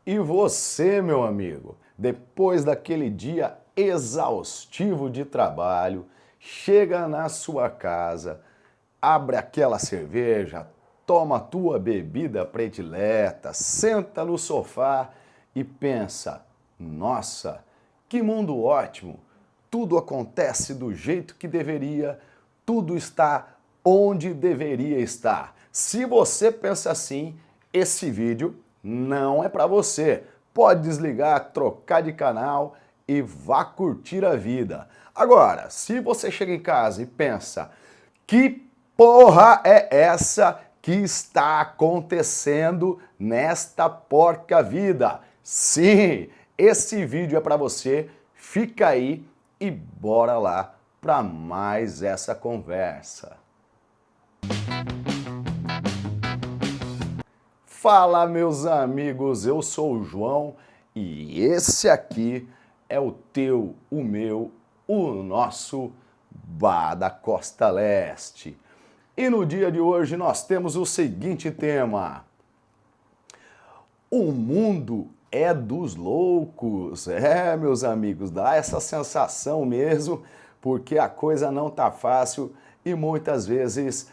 E você, meu amigo, depois daquele dia exaustivo de trabalho, chega na sua casa, abre aquela cerveja, toma a tua bebida predileta, senta no sofá e pensa: nossa, que mundo ótimo! Tudo acontece do jeito que deveria, tudo está onde deveria estar. Se você pensa assim, esse vídeo não é para você. Pode desligar, trocar de canal e vá curtir a vida. Agora, se você chega em casa e pensa: que porra é essa que está acontecendo nesta porca vida? Sim, esse vídeo é para você. Fica aí e bora lá para mais essa conversa. Fala, meus amigos, eu sou o João e esse aqui é o teu, o meu, o nosso Bar da Costa Leste. E no dia de hoje nós temos o seguinte tema: o mundo é dos loucos. É, meus amigos, dá essa sensação mesmo, porque a coisa não tá fácil e muitas vezes,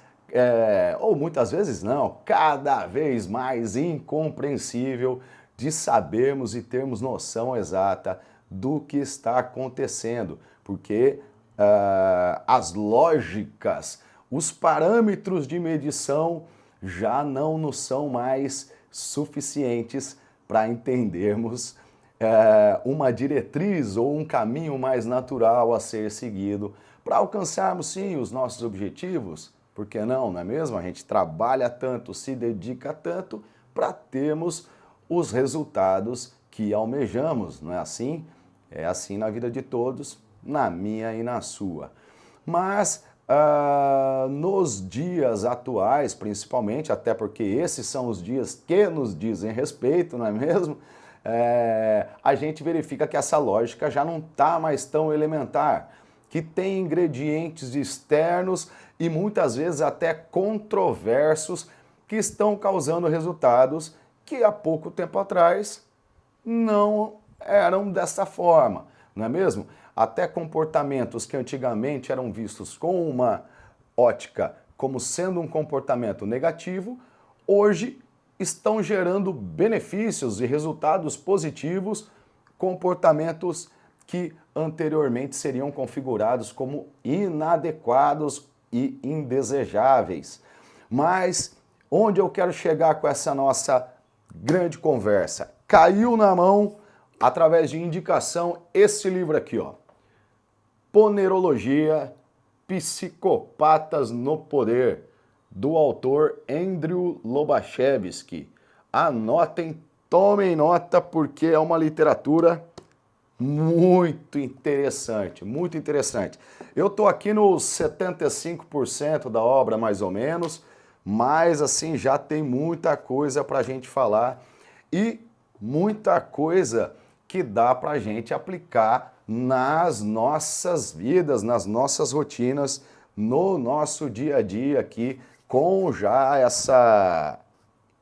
ou muitas vezes não, cada vez mais incompreensível de sabermos e termos noção exata do que está acontecendo, porque as lógicas, os parâmetros de medição já não nos são mais suficientes para entendermos uma diretriz ou um caminho mais natural a ser seguido para alcançarmos, sim, os nossos objetivos. Por que não, não é mesmo? A gente trabalha tanto, se dedica tanto para termos os resultados que almejamos, não é assim? É assim na vida de todos, na minha e na sua. Mas nos dias atuais, principalmente, até porque esses são os dias que nos dizem respeito, não é mesmo? A gente verifica que essa lógica já não está mais tão elementar, que tem ingredientes externos e muitas vezes até controversos que estão causando resultados que há pouco tempo atrás não eram dessa forma, não é mesmo? Até comportamentos que antigamente eram vistos com uma ótica como sendo um comportamento negativo, hoje estão gerando benefícios e resultados positivos, comportamentos que anteriormente seriam configurados como inadequados e indesejáveis. Mas onde eu quero chegar com essa nossa grande conversa? Caiu na mão, através de indicação, esse livro aqui, ó. Ponerologia, Psicopatas no Poder, do autor Andrew Lobachevsky. Anotem, tomem nota, porque é uma literatura muito interessante, muito interessante. Eu estou aqui nos 75% da obra, mais ou menos, mas assim já tem muita coisa para a gente falar e muita coisa que dá para a gente aplicar nas nossas vidas, nas nossas rotinas, no nosso dia a dia aqui, com já essa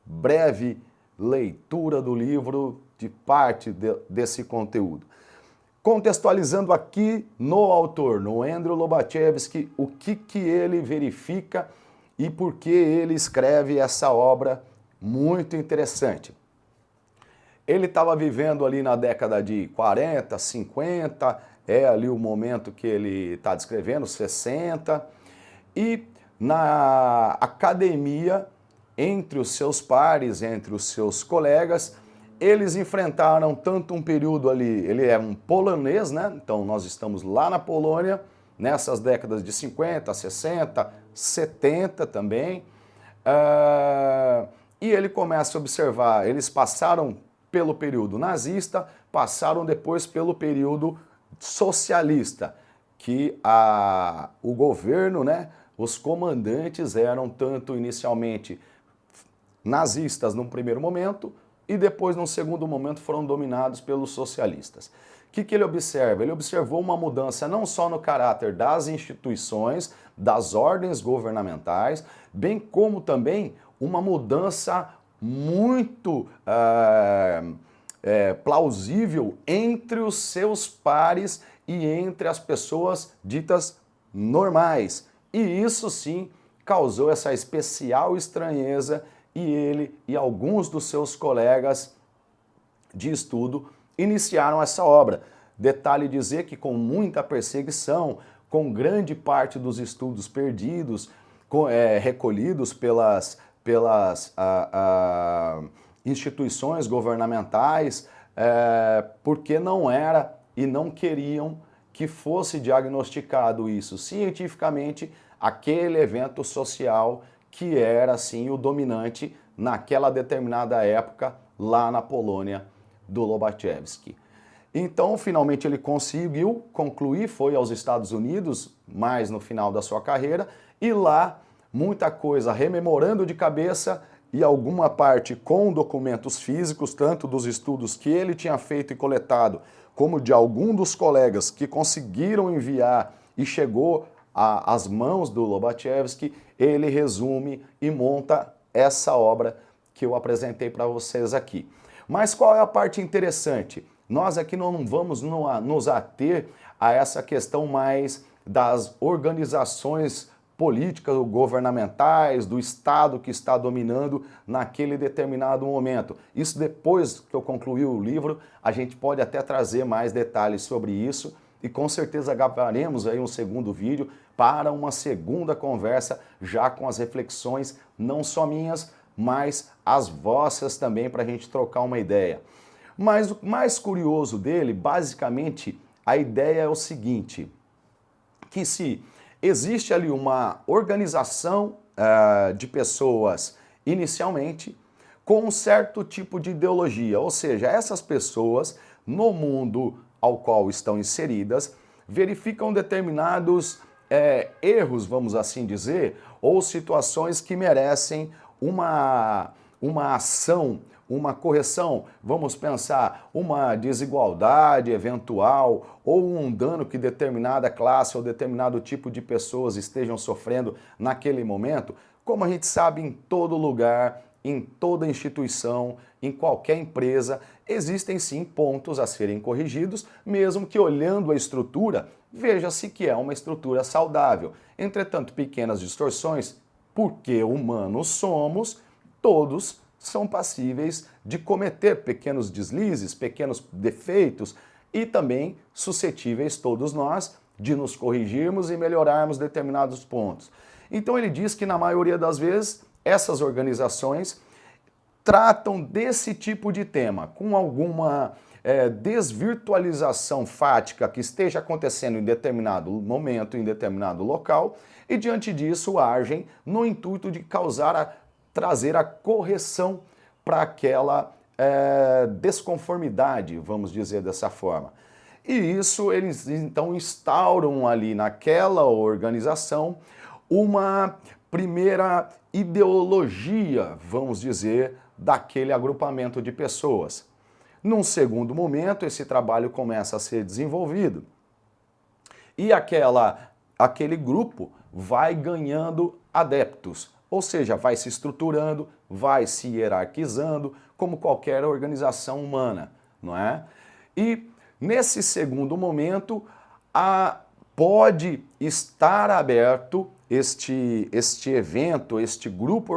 breve leitura do livro de parte desse conteúdo. Contextualizando aqui no autor, no Andrew Lobachevsky, o que ele verifica e por que ele escreve essa obra muito interessante. Ele estava vivendo ali na década de 40, 50, é ali o momento que ele está descrevendo, 60, e na academia, entre os seus pares, entre os seus colegas, eles enfrentaram tanto um período ali, ele é um polonês, né? Então nós estamos lá na Polônia, nessas décadas de 50, 60, 70 também, e ele começa a observar, eles passaram pelo período nazista, passaram depois pelo período socialista, que o governo, né, os comandantes eram tanto inicialmente nazistas num primeiro momento e depois num segundo momento foram dominados pelos socialistas. O que ele observa? Ele observou uma mudança não só no caráter das instituições, das ordens governamentais, bem como também uma mudança muito plausível entre os seus pares e entre as pessoas ditas normais. E isso sim causou essa especial estranheza e ele e alguns dos seus colegas de estudo iniciaram essa obra. Detalhe dizer que com muita perseguição, com grande parte dos estudos perdidos, recolhidos pelas instituições governamentais, porque não era e não queriam que fosse diagnosticado isso cientificamente, aquele evento social que era, assim, o dominante naquela determinada época lá na Polônia do Lobachevsky. Então, finalmente ele conseguiu concluir, foi aos Estados Unidos, mais no final da sua carreira, e lá, muita coisa rememorando de cabeça e alguma parte com documentos físicos, tanto dos estudos que ele tinha feito e coletado, como de algum dos colegas que conseguiram enviar e chegou às mãos do Lobachevsky, ele resume e monta essa obra que eu apresentei para vocês aqui. Mas qual é a parte interessante? Nós aqui não vamos nos ater a essa questão mais das organizações políticas ou governamentais, do Estado que está dominando naquele determinado momento. Isso depois que eu concluir o livro, a gente pode até trazer mais detalhes sobre isso e com certeza gravaremos aí um segundo vídeo para uma segunda conversa, já com as reflexões, não só minhas, mas as vossas também, para a gente trocar uma ideia. Mas o mais curioso dele, basicamente, a ideia é o seguinte, que se existe ali uma organização de pessoas, inicialmente, com um certo tipo de ideologia, ou seja, essas pessoas, no mundo ao qual estão inseridas, verificam determinados erros, vamos assim dizer, ou situações que merecem uma ação, uma correção, vamos pensar, uma desigualdade eventual ou um dano que determinada classe ou determinado tipo de pessoas estejam sofrendo naquele momento. Como a gente sabe, em todo lugar, em toda instituição, em qualquer empresa, existem sim pontos a serem corrigidos, mesmo que olhando a estrutura, veja-se que é uma estrutura saudável. Entretanto, pequenas distorções, porque humanos somos, todos são passíveis de cometer pequenos deslizes, pequenos defeitos e também suscetíveis todos nós de nos corrigirmos e melhorarmos determinados pontos. Então ele diz que na maioria das vezes essas organizações tratam desse tipo de tema, com alguma desvirtualização fática que esteja acontecendo em determinado momento, em determinado local, e diante disso agem no intuito de trazer a correção para aquela desconformidade, vamos dizer dessa forma. E isso eles então instauram ali naquela organização uma primeira ideologia, vamos dizer, daquele agrupamento de pessoas. Num segundo momento, esse trabalho começa a ser desenvolvido e aquele grupo vai ganhando adeptos, ou seja, vai se estruturando, vai se hierarquizando, como qualquer organização humana, não é? E nesse segundo momento, pode estar aberto este evento, este grupo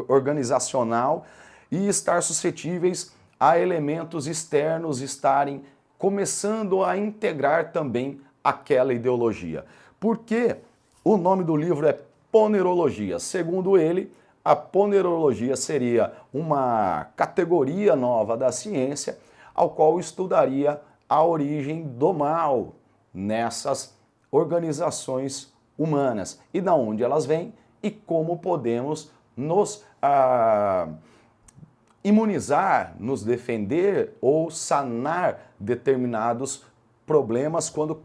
organizacional e estar suscetíveis a elementos externos estarem começando a integrar também aquela ideologia. Porque o nome do livro é Ponerologia. Segundo ele, a ponerologia seria uma categoria nova da ciência, ao qual estudaria a origem do mal nessas organizações humanas e de onde elas vêm e como podemos nos imunizar, nos defender ou sanar determinados problemas quando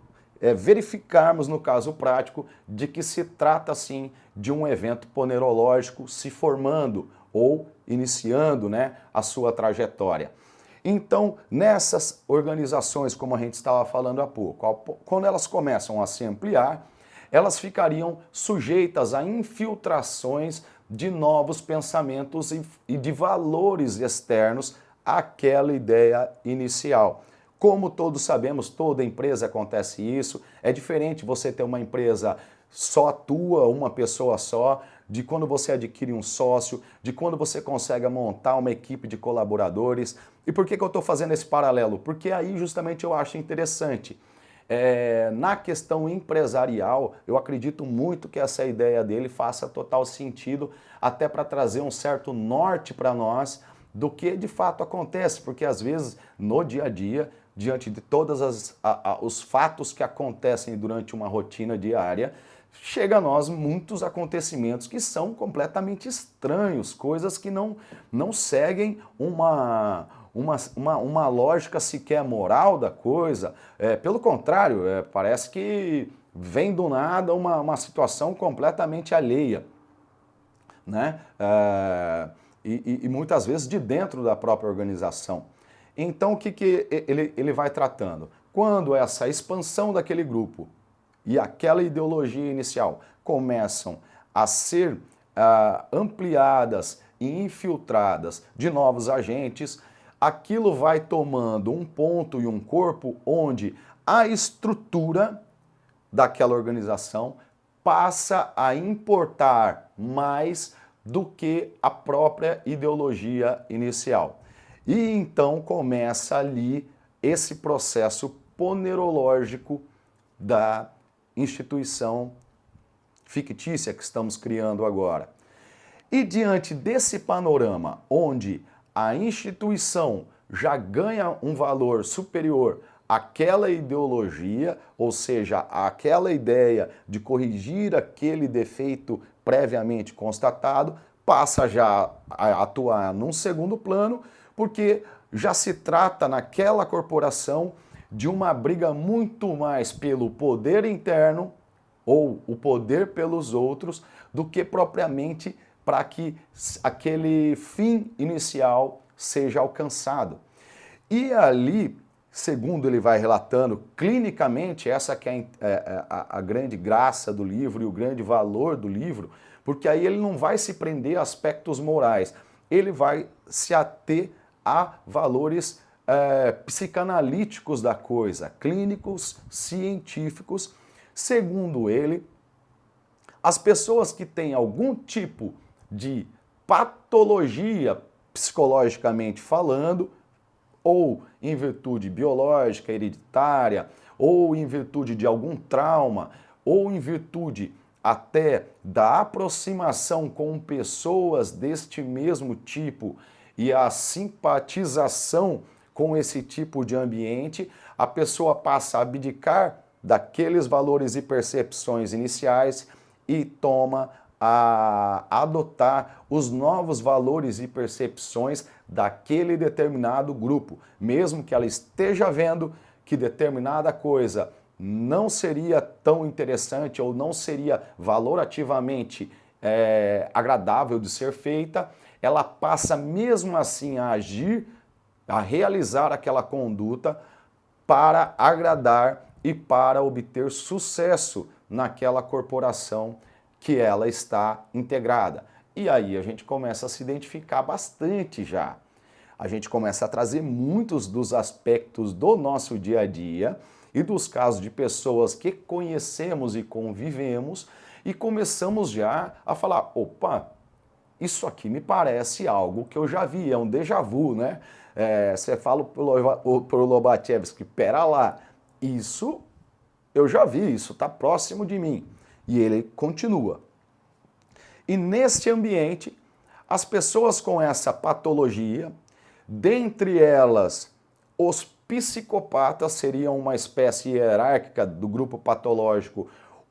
verificarmos no caso prático de que se trata sim de um evento ponerológico se formando ou iniciando, né, a sua trajetória. Então, nessas organizações, como a gente estava falando há pouco, quando elas começam a se ampliar, elas ficariam sujeitas a infiltrações de novos pensamentos e de valores externos àquela ideia inicial. Como todos sabemos, toda empresa acontece isso. É diferente você ter uma empresa só tua, uma pessoa só, de quando você adquire um sócio, de quando você consegue montar uma equipe de colaboradores. E por que eu estou fazendo esse paralelo? Porque aí justamente eu acho interessante. Na questão empresarial, eu acredito muito que essa ideia dele faça total sentido, até para trazer um certo norte para nós do que de fato acontece, porque às vezes no dia a dia, diante de todos os fatos que acontecem durante uma rotina diária, chega a nós muitos acontecimentos que são completamente estranhos, coisas que não seguem uma lógica sequer moral da coisa. Pelo contrário, parece que vem do nada uma situação completamente alheia, né? E muitas vezes de dentro da própria organização. Então o que ele vai tratando? Quando essa expansão daquele grupo e aquela ideologia inicial começam a ser ampliadas e infiltradas de novos agentes, aquilo vai tomando um ponto e um corpo onde a estrutura daquela organização passa a importar mais do que a própria ideologia inicial. E então começa ali esse processo ponerológico da instituição fictícia que estamos criando agora. E diante desse panorama, onde a instituição já ganha um valor superior àquela ideologia, ou seja, àquela ideia de corrigir aquele defeito previamente constatado, passa já a atuar num segundo plano, porque já se trata naquela corporação de uma briga muito mais pelo poder interno ou o poder pelos outros do que propriamente para que aquele fim inicial seja alcançado. E ali, segundo ele vai relatando clinicamente, essa que é a grande graça do livro e o grande valor do livro, porque aí ele não vai se prender a aspectos morais, ele vai se ater a valores psicanalíticos da coisa, clínicos, científicos. Segundo ele, as pessoas que têm algum tipo de patologia psicologicamente falando, ou em virtude biológica, hereditária, ou em virtude de algum trauma, ou em virtude até da aproximação com pessoas deste mesmo tipo e a simpatização com esse tipo de ambiente, a pessoa passa a abdicar daqueles valores e percepções iniciais e toma a adotar os novos valores e percepções daquele determinado grupo, mesmo que ela esteja vendo que determinada coisa não seria tão interessante ou não seria valorativamente agradável de ser feita, ela passa mesmo assim a agir, a realizar aquela conduta para agradar e para obter sucesso naquela corporação que ela está integrada. E aí a gente começa a se identificar bastante já. A gente começa a trazer muitos dos aspectos do nosso dia a dia e dos casos de pessoas que conhecemos e convivemos e começamos já a falar, opa, isso aqui me parece algo que eu já vi, é um déjà vu, né? Você fala pro Lobachevsky, pera lá, isso eu já vi, isso está próximo de mim. E ele continua. E neste ambiente, as pessoas com essa patologia, dentre elas, os psicopatas seriam uma espécie hierárquica do grupo patológico,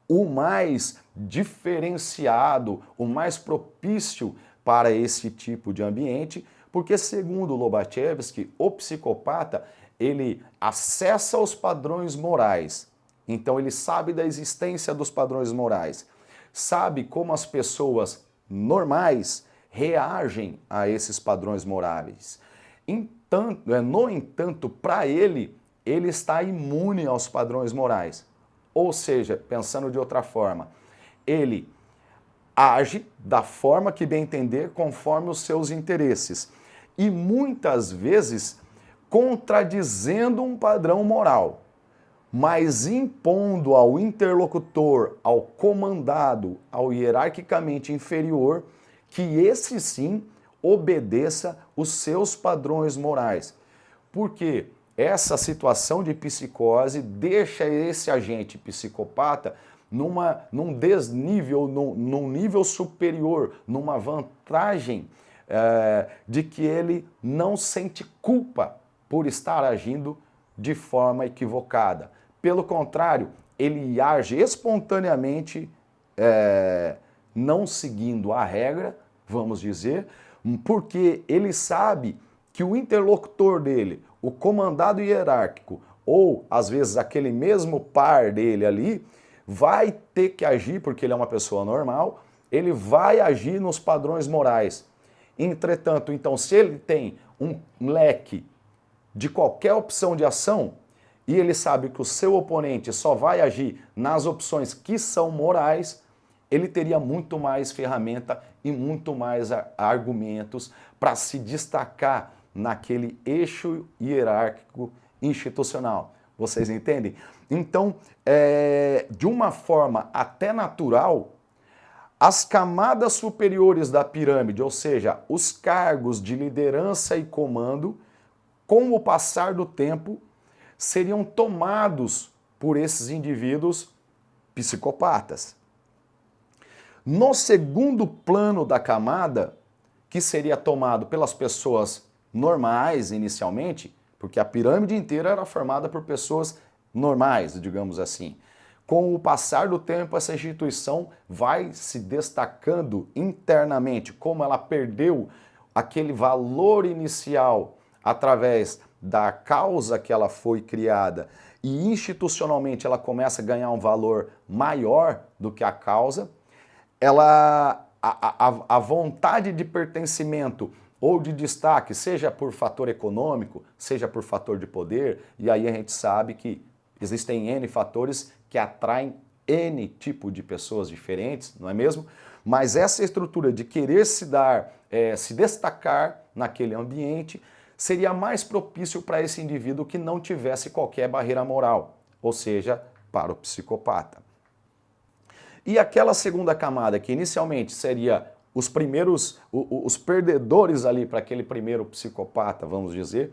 o mais diferenciado, o mais propício para esse tipo de ambiente, porque segundo Lobachevsky, o psicopata, ele acessa os padrões morais. Então ele sabe da existência dos padrões morais, sabe como as pessoas normais reagem a esses padrões morais. No entanto, para ele está imune aos padrões morais. Ou seja, pensando de outra forma, ele age da forma que bem entender conforme os seus interesses. e muitas vezes contradizendo um padrão moral, mas impondo ao interlocutor, ao comandado, ao hierarquicamente inferior, que esse sim obedeça os seus padrões morais. Porque essa situação de psicose deixa esse agente psicopata num desnível, num nível superior, numa vantagem de que ele não sente culpa por estar agindo de forma equivocada. Pelo contrário, ele age espontaneamente, não seguindo a regra, vamos dizer, porque ele sabe que o interlocutor dele, o comandado hierárquico, ou às vezes aquele mesmo par dele ali, vai ter que agir, porque ele é uma pessoa normal, ele vai agir nos padrões morais. Entretanto, então, se ele tem um leque de qualquer opção de ação, e ele sabe que o seu oponente só vai agir nas opções que são morais, ele teria muito mais ferramenta e muito mais argumentos para se destacar naquele eixo hierárquico institucional. Vocês entendem? Então, de uma forma até natural, as camadas superiores da pirâmide, ou seja, os cargos de liderança e comando, com o passar do tempo, seriam tomados por esses indivíduos psicopatas. No segundo plano da camada, que seria tomado pelas pessoas normais inicialmente, porque a pirâmide inteira era formada por pessoas normais, digamos assim. Com o passar do tempo, essa instituição vai se destacando internamente, como ela perdeu aquele valor inicial através da causa que ela foi criada e institucionalmente ela começa a ganhar um valor maior do que a causa, a vontade de pertencimento ou de destaque, seja por fator econômico, seja por fator de poder, e aí a gente sabe que existem N fatores que atraem N tipo de pessoas diferentes, não é mesmo? Mas essa estrutura de querer se destacar naquele ambiente, seria mais propício para esse indivíduo que não tivesse qualquer barreira moral, ou seja, para o psicopata. E aquela segunda camada, que inicialmente seria os primeiros, os perdedores ali para aquele primeiro psicopata, vamos dizer,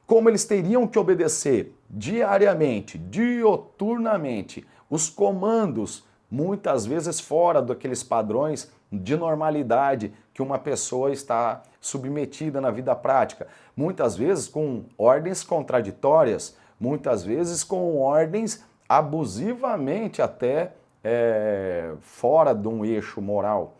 como eles teriam que obedecer diariamente, dioturnamente, os comandos, muitas vezes fora daqueles padrões de normalidade que uma pessoa está submetida na vida prática, muitas vezes com ordens contraditórias, muitas vezes com ordens abusivamente até fora de um eixo moral.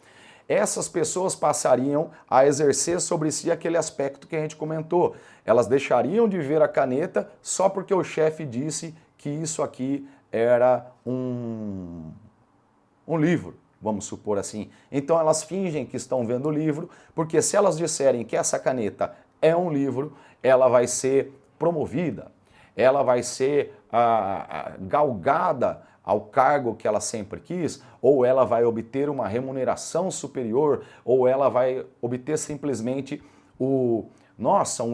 Essas pessoas passariam a exercer sobre si aquele aspecto que a gente comentou. Elas deixariam de ver a caneta só porque o chefe disse que isso aqui era um livro, vamos supor assim. Então elas fingem que estão vendo o livro, porque se elas disserem que essa caneta é um livro, ela vai ser promovida, ela vai ser galgada ao cargo que ela sempre quis, ou ela vai obter uma remuneração superior, ou ela vai obter simplesmente um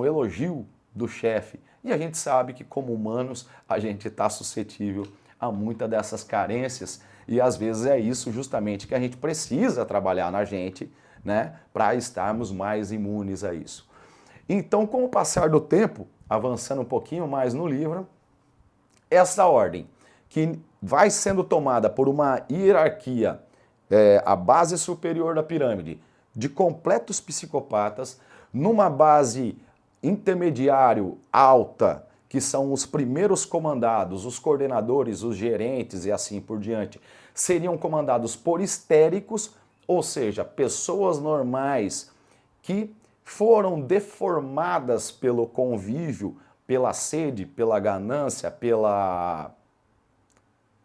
elogio do chefe. E a gente sabe que como humanos a gente está suscetível a muitas dessas carências e às vezes é isso justamente que a gente precisa trabalhar na gente, né, para estarmos mais imunes a isso. Então, com o passar do tempo, avançando um pouquinho mais no livro, essa ordem que vai sendo tomada por uma hierarquia, a base superior da pirâmide, de completos psicopatas, numa base intermediário alta, que são os primeiros comandados, os coordenadores, os gerentes e assim por diante, seriam comandados por histéricos, ou seja, pessoas normais que foram deformadas pelo convívio, pela sede, pela ganância, pela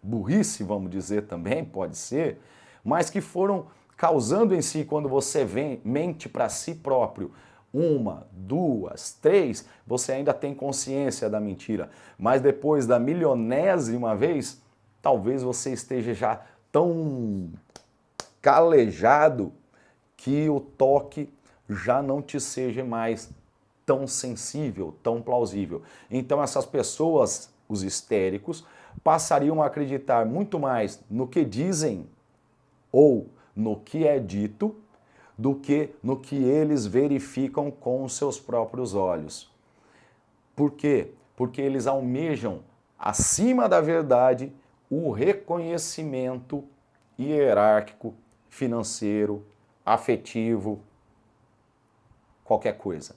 burrice, vamos dizer também, pode ser, mas que foram causando em si, quando você mente para si próprio, 1, 2, 3, você ainda tem consciência da mentira. Mas depois da milionésima vez, talvez você esteja já tão calejado que o toque já não te seja mais tão sensível, tão plausível. Então essas pessoas, os histéricos, passariam a acreditar muito mais no que dizem ou no que é dito do que no que eles verificam com os seus próprios olhos. Por quê? Porque eles almejam, acima da verdade, o reconhecimento hierárquico, financeiro, afetivo, qualquer coisa.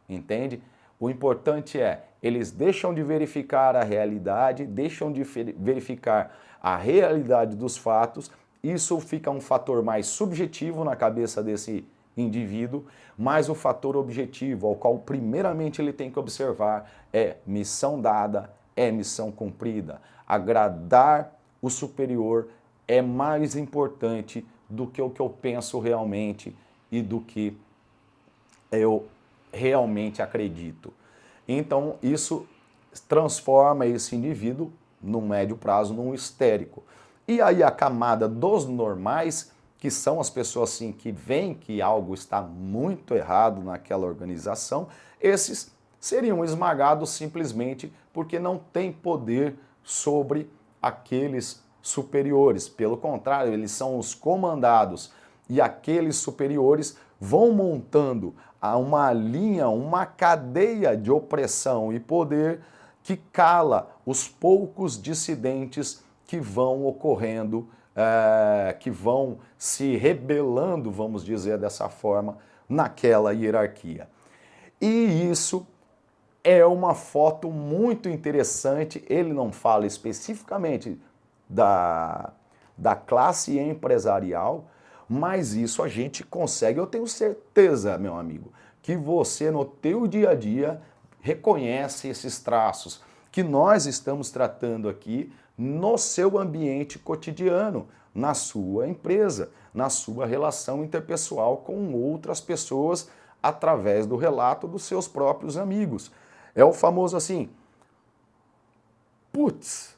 Entende? O importante é, eles deixam de verificar a realidade, deixam de verificar a realidade dos fatos. Isso fica um fator mais subjetivo na cabeça desse indivíduo, mas o fator objetivo, ao qual primeiramente ele tem que observar, é missão dada, é missão cumprida. Agradar o superior é mais importante do que o que eu penso realmente e do que eu realmente acredito. Então isso transforma esse indivíduo, no médio prazo, num histérico. E aí a camada dos normais, que são as pessoas assim que veem que algo está muito errado naquela organização, esses seriam esmagados simplesmente porque não têm poder sobre aqueles superiores. Pelo contrário, eles são os comandados e aqueles superiores vão montando uma linha, uma cadeia de opressão e poder que cala os poucos dissidentes que vão ocorrendo, que vão se rebelando, vamos dizer dessa forma, naquela hierarquia. E isso é uma foto muito interessante. Ele não fala especificamente da classe empresarial, mas isso a gente consegue, eu tenho certeza, meu amigo, que você no teu dia a dia reconhece esses traços que nós estamos tratando aqui no seu ambiente cotidiano, na sua empresa, na sua relação interpessoal com outras pessoas através do relato dos seus próprios amigos. É o famoso assim, putz,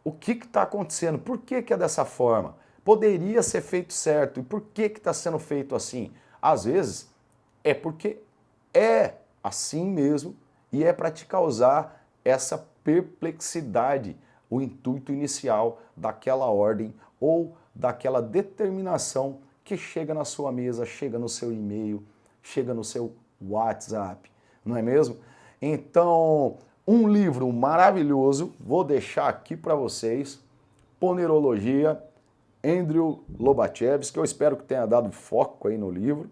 o que está acontecendo? Por que é dessa forma? Poderia ser feito certo. E por que está sendo feito assim? Às vezes é porque é assim mesmo e é para te causar essa perplexidade, o intuito inicial daquela ordem ou daquela determinação que chega na sua mesa, chega no seu e-mail, chega no seu WhatsApp, não é mesmo? Então, um livro maravilhoso, vou deixar aqui para vocês, Ponerologia, Andrew Lobachevsky, que eu espero que tenha dado foco aí no livro,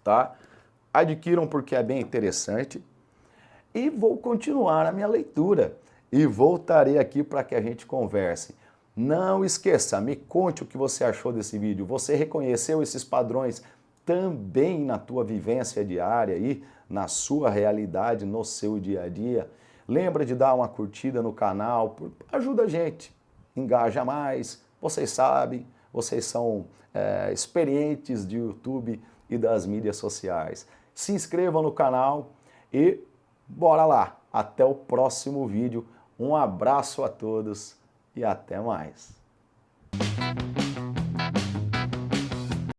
tá? Adquiram porque é bem interessante. E vou continuar a minha leitura e voltarei aqui para que a gente converse. Não esqueça, me conte o que você achou desse vídeo. Você reconheceu esses padrões também na tua vivência diária aí, na sua realidade, no seu dia a dia? Lembra de dar uma curtida no canal, ajuda a gente, engaja mais. Vocês sabem, vocês são experientes de YouTube e das mídias sociais. Se inscrevam no canal e bora lá. Até o próximo vídeo. Um abraço a todos e até mais.